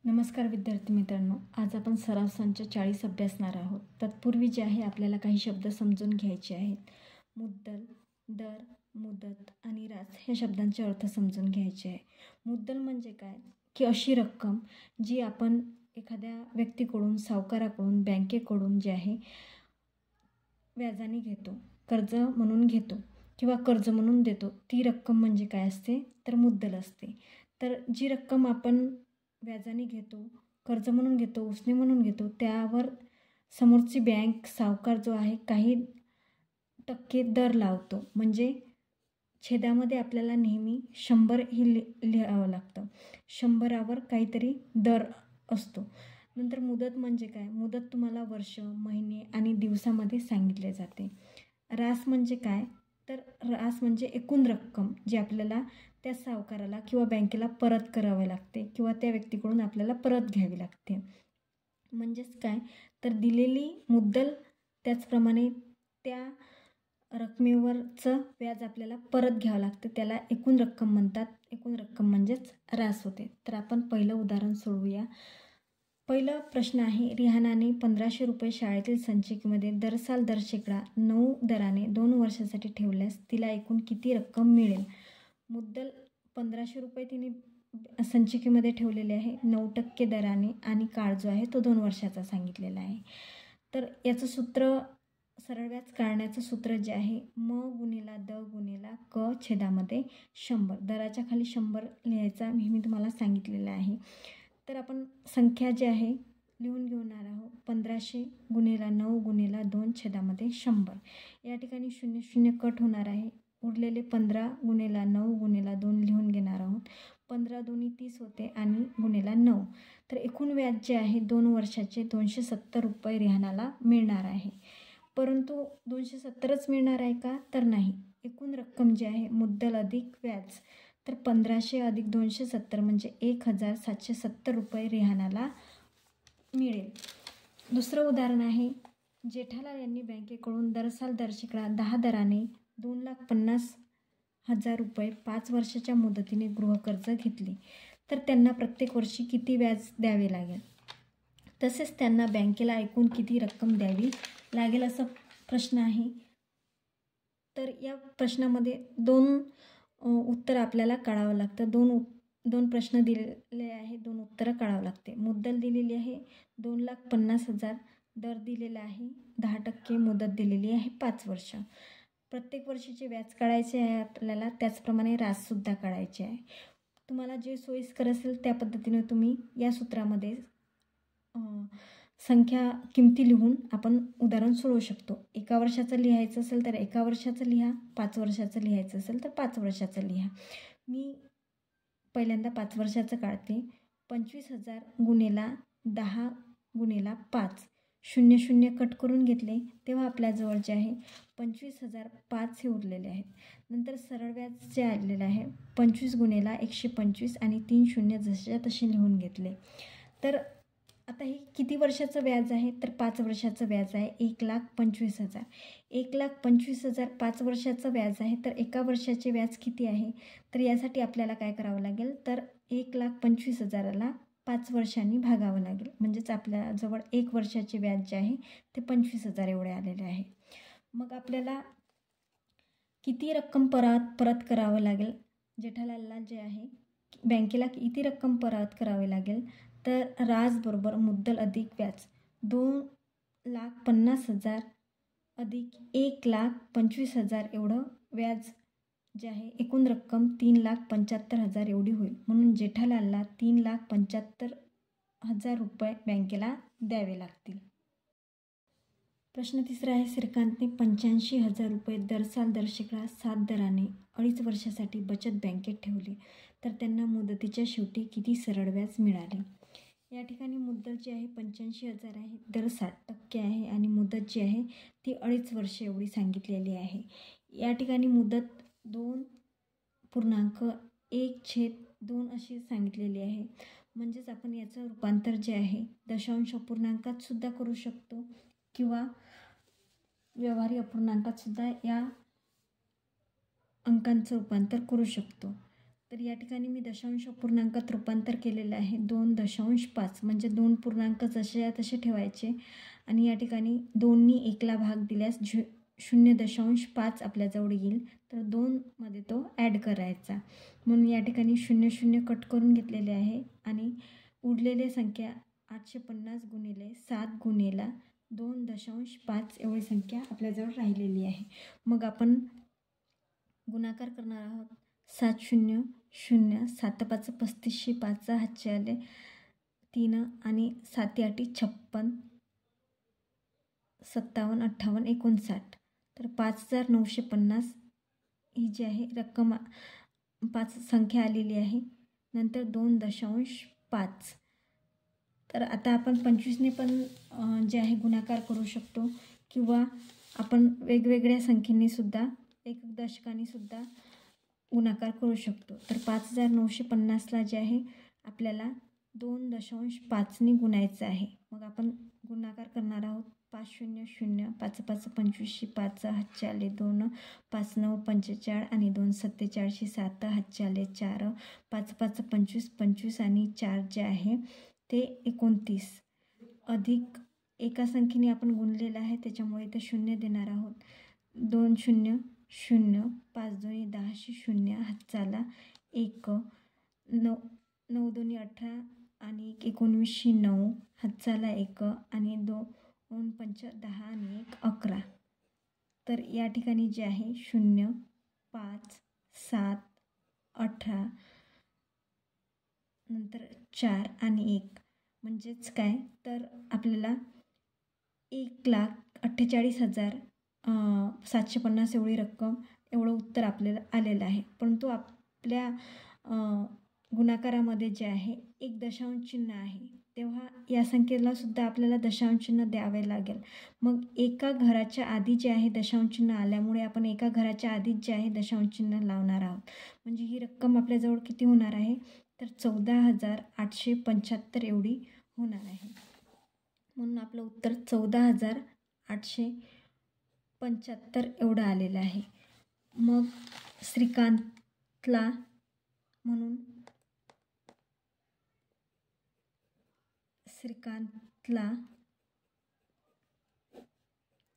नमस्कार विद्यार्थी मित्रांनो, आज आपण सराव संच 40 अभ्यासणार आहोत. तत्पूर्वी जे आहे आपल्याला काही शब्द समजून घ्यायचे आहेत. मुद्दल, दर, मुदत आणि रास ह्या शब्दांचे अर्थ समजून घ्यायचे आहे. मुद्दल म्हणजे काय की अशी रक्कम जी आपण एखाद्या व्यक्तीकडून, सावकाराकडून, बँकेकडून जे आहे व्याजाने घेतो, कर्ज म्हणून घेतो किंवा कर्ज म्हणून देतो, ती रक्कम म्हणजे काय असते तर मुद्दल असते. तर जी रक्कम आपण व्याजाने घेतो, कर्ज म्हणून घेतो, उसने म्हणून घेतो, त्यावर समोरची बँक, सावकार जो आहे काही टक्के दर लावतो. म्हणजे छेदामध्ये आपल्याला नेहमी 100 ही लिहावं लागतं. 100वर काहीतरी दर असतो. नंतर मुदत म्हणजे काय, मुदत तुम्हाला वर्ष, महिने आणि दिवसामध्ये सांगितले जाते. रास म्हणजे काय तर रास म्हणजे एकूण रक्कम जी आपल्याला त्या सावकाराला किंवा बँकेला परत करावी लागते किंवा त्या व्यक्तीकडून आपल्याला परत घ्यावी लागते. म्हणजेच काय तर दिलेली मुद्दल त्याचप्रमाणे त्या रकमेवरचं व्याज आपल्याला परत घ्यावं लागतं. त्याला एकूण रक्कम म्हणतात. एकूण रक्कम म्हणजेच रास होते. तर आपण पहिलं उदाहरण सोडवूया. पहिला प्रश्न आहे, रिहानाने 1500 रुपये शाळेतील संचिकेमध्ये दर साल दर शेकडा 9 दराने 2 वर्षासाठी ठेवल्यास तिला एकूण किती रक्कम मिळेल. मुद्दल 1500 रुपये तिने संचिकेमध्ये ठेवलेले आहे 9% दराने आणि काळ जो आहे तो 2 वर्षाचा सांगितलेला आहे. तर याचं सूत्र, सरळ व्याज काढण्याचं सूत्र जे आहे म गुणिला द गुणिला क छेदामध्ये 100. दराच्या खाली 100 लिहायचा मी तुम्हाला सांगितलेलं आहे. तर आपण संख्या जी आहे लिहून घेणार आहोत. 1500 गुणिला 9 गुणिला 2 छेदामध्ये 100. या ठिकाणी 0 0 कट होणार आहे. उरलेले 15 गुणिला 9 गुणिला 2 लिहून घेणार आहोत. 15 दोन्ही 30 होते आणि गुणिला 9. तर एकूण व्याज जे आहे 2 वर्षाचे 270 रुपये रिहानाला मिळणार आहे. परंतु 270च मिळणार आहे का तर नाही. एकूण रक्कम जी आहे मुद्दल अधिक व्याज, तर 1500 अधिक 270 म्हणजे 1770 रुपये रिहानाला मिळेल. दुसरं उदाहरण आहे, जेठालाल यांनी बँकेकडून दर साल दर शेकडा 10 दराने 2,50,000 रुपये 5 वर्षाच्या मुदतीने गृहकर्ज घेतले. तर त्यांना प्रत्येक वर्षी किती व्याज द्यावे लागेल, तसेच त्यांना बँकेला एकूण किती रक्कम द्यावी लागेल असा प्रश्न आहे. तर या प्रश्नामध्ये 2 उत्तर आपल्याला काढावं लागतं. दोन प्रश्न दिलेले आहे, 2 उत्तरं काढावं लागते. मुद्दल दिलेली आहे 2,50,000, दर दिलेला आहे 10%, मुदत दिलेली आहे 5 वर्ष. प्रत्येक वर्षीचे व्याज काढायचे आहे आपल्याला, त्याचप्रमाणे राससुद्धा काढायचे आहे. तुम्हाला जे सोयीस्कर असेल त्या पद्धतीने तुम्ही या सूत्रामध्ये संख्या किमती लिहून आपण उदाहरण सोडवू शकतो. 1 वर्षाचं लिहायचं असेल तर 1 वर्षाचं लिहा, 5 वर्षाचं लिहायचं असेल तर 5 वर्षाचं लिहा. मी पहिल्यांदा 5 वर्षाचं काढते. 25,000 गुणिला 10 गुणिला 5, 0 0 कट करून घेतले तेव्हा आपल्याजवळ जे आहे 25,005 हे उरलेले आहेत. नंतर सरळ व्याज जे आलेलं आहे 25 गुणिला 125 आणि 3 शून्य जसेच्या तसे लिहून घेतले. तर आता हे किती वर्षाचं व्याज आहे तर 5 वर्षाचं व्याज आहे 1,25,000. 1,25,000 5 वर्षाचं व्याज आहे. तर 1 वर्षाचे व्याज किती आहे तर यासाठी आपल्याला काय करावं लागेल तर 1,25,000ला 5 वर्षांनी भागावं लागेल. म्हणजेच आपल्याजवळ 1 वर्षाचे व्याज जे आहे ते 25,000 एवढे आलेले आहे. मग आपल्याला किती रक्कम परत करावं लागेल, जेठालालला जे आहे बँकेला किती रक्कम परत करावी लागेल तर रास बरोबर मुद्दल अधिक व्याज 2,50,000 अधिक 1,25,000 एवढं व्याज जे आहे एकूण रक्कम 3,75,000 एवढी होईल. म्हणून जेठालालला 3,75,000 रुपये बँकेला द्यावे लागतील. प्रश्न तिसरा आहे, श्रीकांतने 85,000 रुपये दर साल दर शेकडा 7 दराने 2.5 वर्षासाठी बचत बँकेत ठेवले. तर त्यांना मुदतीच्या शेवटी किती सरळ व्याज मिळाले. या ठिकाणी मुद्दल जी आहे 85,000 आहे, दर 7% आहे आणि मुदत जी आहे ती 2.5 वर्ष एवढी सांगितलेली आहे. या ठिकाणी मुदत 2.1/2 अशी सांगितलेली आहे. म्हणजेच आपण याचं रूपांतर जे आहे दशांश अपूर्णांकात सुद्धा करू शकतो किंवा व्यवहारी अपूर्णांकात सुद्धा या अंकांचं रूपांतर करू शकतो. तर या ठिकाणी मी दशांश पूर्णांकात रूपांतर केलेलं आहे. 2.5 म्हणजे 2 पूर्णांक जसे तसे ठेवायचे आणि या ठिकाणी 2नी 1ला भाग दिल्यास 0.5 आपल्याजवळ येईल. तर 2मध्ये तो ॲड करायचा. म्हणून या ठिकाणी 0 कट करून घेतलेले आहे आणि उरलेली संख्या 850 गुणिले 7 गुणेला 2.5 एवढी संख्या आपल्याजवळ राहिलेली आहे. मग आपण गुणाकार करणार आहोत. 7 0 0, 7 5 35, 5 हातचे आले 3 आणि 7 8 56, 57 58 59. तर 5950 ही जी आहे रक्कम 5 संख्या आलेली आहे. नंतर 2.5. तर आता आपण 25ने पण जे आहे गुणाकार करू शकतो किंवा आपण वेगवेगळ्या संख्येने सुद्धा एक दशकाने सुद्धा गुणाकार करू शकतो. तर 5950ला जे आहे आपल्याला 2.5ने गुणायचं आहे. मग आपण गुणाकार करणार आहोत. 5 0 0, 5 5 25, 5 हातचे आले 2, 5 9 45 आणि 2 47, 7 हातचे आले 4, 5 5 25 25 आणि 4 जे आहे ते 29 अधिक एका संख्येने आपण गुणलेलं आहे त्याच्यामुळे इथे 0 देणार आहोत. 2 0 0, 5 2 10 0 हातचा आला 1, 9 9 2 18 आणि 19 9 हातचा आला 1 आणि 2 5 10 आणि 1 11. तर या ठिकाणी जे आहे 0 5 7 18 नंतर 4 आणि 1 म्हणजेच काय तर आपल्याला 1,48,750 एवढी रक्कम एवढं उत्तर आपल्याला आलेलं आहे. परंतु आपल्या गुणाकारामध्ये जे आहे एक दशांश चिन्ह आहे तेव्हा या संख्येला सुद्धा आपल्याला दशांश चिन्ह द्यावे लागेल. मग एका घराच्या आधी जे आहे दशांश चिन्ह आल्यामुळे आपण एका घराच्या आधीच जे आहे दशांश चिन्ह लावणार आहोत. म्हणजे ही रक्कम आपल्याजवळ किती होणार आहे तर 14,875 एवढी होणार आहे. म्हणून आपलं उत्तर 14,875 एवढं आलेलं आहे. मग श्रीकांतला म्हणून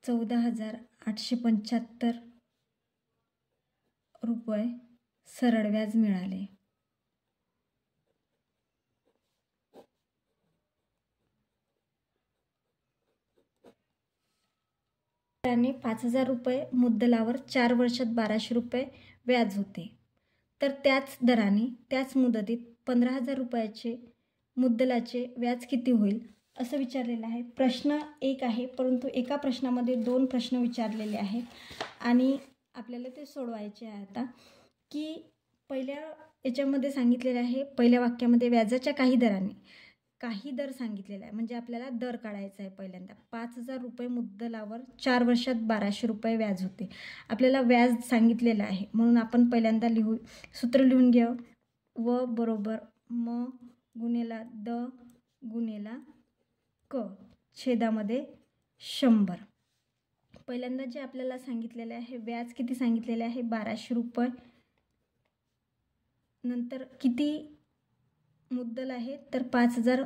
14,875 रुपये सरळ व्याज मिळाले. त्याने 5,000 रुपये मुद्दलावर 4 वर्षात 1,200 रुपये व्याज होते. तर त्याच दराने त्याच मुदतीत 15,000 रुपयाचे मुद्दलाचे व्याज किती होईल असं विचारलेलं आहे. प्रश्न एक आहे परंतु एका प्रश्नामध्ये 2 प्रश्न विचारलेले आहेत आणि आपल्याला ते सोडवायचे आहे. आता की पहिल्या याच्यामध्ये सांगितलेलं आहे पहिल्या वाक्यामध्ये व्याजाच्या काही दर सांगितलेला आहे. म्हणजे आपल्याला दर काढायचा आहे. पहिल्यांदा 5,000 रुपये मुद्दलावर 4 वर्षात 1,200 रुपये व्याज होते. आपल्याला व्याज सांगितलेलं आहे म्हणून आपण पहिल्यांदा सूत्र लिहून घेऊ. व बरोबर म गुणेला द गुणेला क छेदामध्ये 100. पहिल्यांदा जे आपल्याला सांगितलेलं आहे व्याज किती सांगितलेले आहे 1,200 रुपये. नंतर किती मुद्दल आहे तर 5,000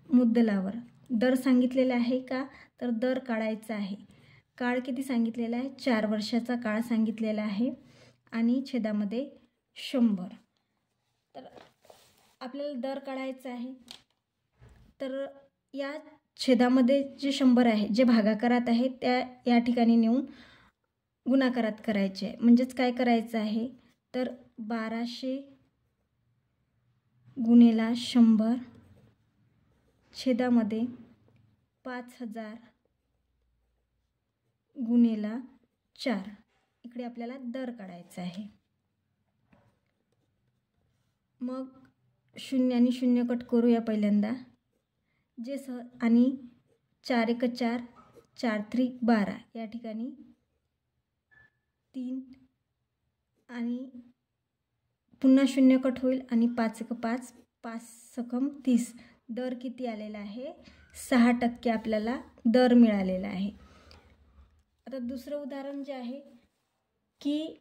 मुद्दलावर. दर सांगितलेला आहे का तर दर काढायचा आहे. काळ किती सांगितलेला आहे 4 वर्षाचा काळ सांगितलेला आहे आणि छेदामध्ये 100. तर आपल्याला दर काढायचा आहे. तर या छेदामध्ये जे 100 आहे जे भागाकारात आहे त्या या ठिकाणी नेऊन गुणाकारात करायचे आहे. म्हणजेच काय करायचं आहे तर 1,200 गुणेला 100 छेदामध्ये 5,000 गुणेला 4. इकडे आपल्याला दर काढायचा आहे. मग 0 आणि 0 कट करूया पहिल्यांदा जे आणि 4 1 4, 4 3 12 या ठिकाणी 3 आणि पुन्हा 0 कट होईल आणि 5 1 5, 5 सकम 30. दर किती आलेला आहे 6% आपल्याला दर मिळालेला आहे. आता दुसरं उदाहरण जे आहे की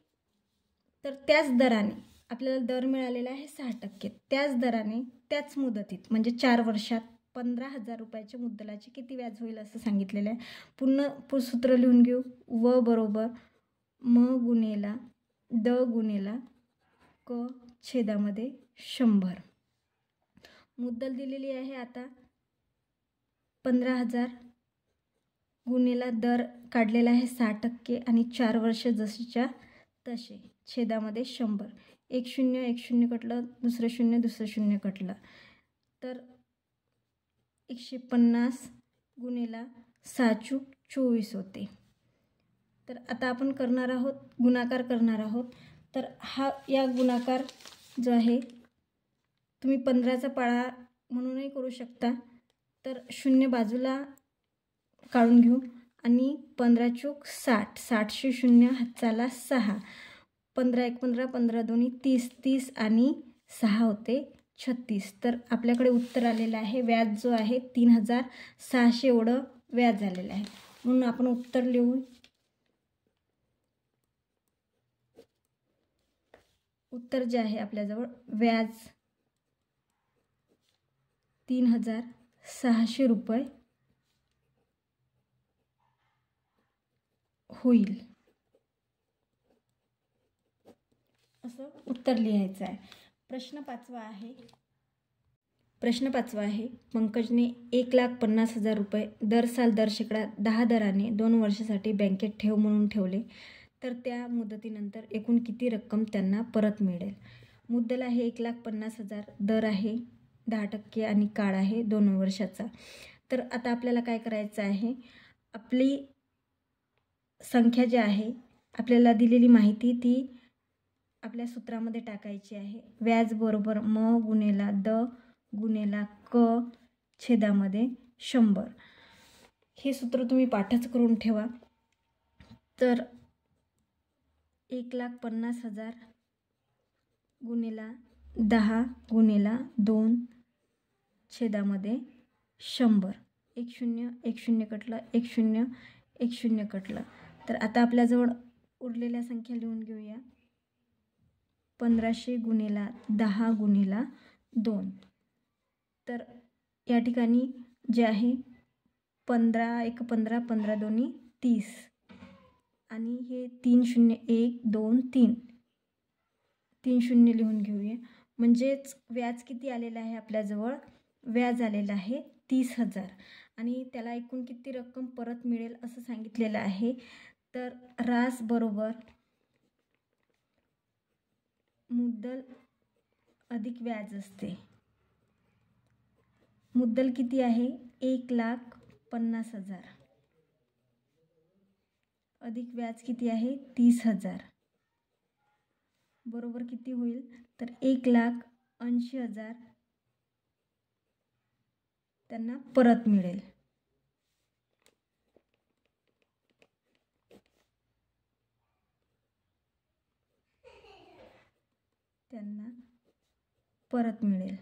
तर त्याच दराने आपल्याला दर मिळालेला आहे 6%. त्याच दराने त्याच मुदतीत म्हणजे 4 वर्षात 15,000 रुपयाच्या मुद्दलाचे किती व्याज होईल असं सांगितलेलं आहे. पुन्हा सूत्र लिहून घेऊ. व बरोबर म गुणेला द गुणेला क छेदामध्ये 100. मुद्दल दिलेली आहे आता 15,000 गुणेला दर काढलेला आहे 6% आणि 4 वर्ष जशीच्या तसे छेदामध्ये 100. एक शून्य कटलं, दुसरं शून्य कटलं, तर 150 गुणेला 6×24 होते. तर आता आपण करणार आहोत गुणाकार करणार आहोत. तर या गुणाकार जो आहे तुम्ही 15चा पाढा म्हणूनही करू शकता. तर 0 बाजूला काढून घेऊ आणि 15×60, 60 0 हातचाला 6, 15 1 15, 15 2 30, 30 आणि 6 होते 36. तर आपल्याकडे उत्तर आलेलं आहे. व्याज जो आहे 3,600 एवढं व्याज आलेलं आहे. म्हणून आपण उत्तर लिहू. उत्तर जे आहे आपल्याजवळ व्याज 3,600 रुपये होईल असं उत्तर लिहायचं आहे. प्रश्न 5वा आहे. पंकजने 1,50,000 रुपये दर साल दर शेकडा 10 दराने 2 वर्षासाठी बँकेत ठेव म्हणून ठेवले, तर त्या मुदतीनंतर एकूण किती रक्कम त्यांना परत मिळेल. मुद्दल आहे 1,50,000, दर आहे 10% आणि काळ आहे 2 वर्षाचा. तर आता आपल्याला काय करायचं आहे, आपली संख्या जी आहे आपल्याला दिलेली माहिती ती आपल्या सूत्रामध्ये टाकायची आहे. व्याज बरोबर म गुणेला द गुणेला क छेदामध्ये 100. हे सूत्र तुम्ही पाठच करून ठेवा. तर 1,50,000 गुणेला 10 गुणेला 2 छेदामध्ये 100. 1 कटलं, 1 0 कटलं. तर आता आपल्याजवळ उरलेल्या संख्या लिहून घेऊया. 1500 गुणेला 10 गुणेला 2. तर या ठिकाणी जे आहे 15 1 15, 15 2 30 आणि हे 3 0 1 2 3, 3 0 लिहून घेऊया. म्हणजेच व्याज किती आलेलं आहे आपल्याजवळ, व्याज आलेलं आहे 30,000 आणि त्याला एकूण किती रक्कम परत मिळेल असं सांगितलेलं आहे. तर रास बरोबर मुद्दल अधिक व्याज असते. मुद्दल किती आहे 1,50,000 अधिक व्याज किती आहे 30,000 बरोबर किती होईल, तर 1,80,000 त्यांना परत मिळेल. त्यांना परत मिळेल.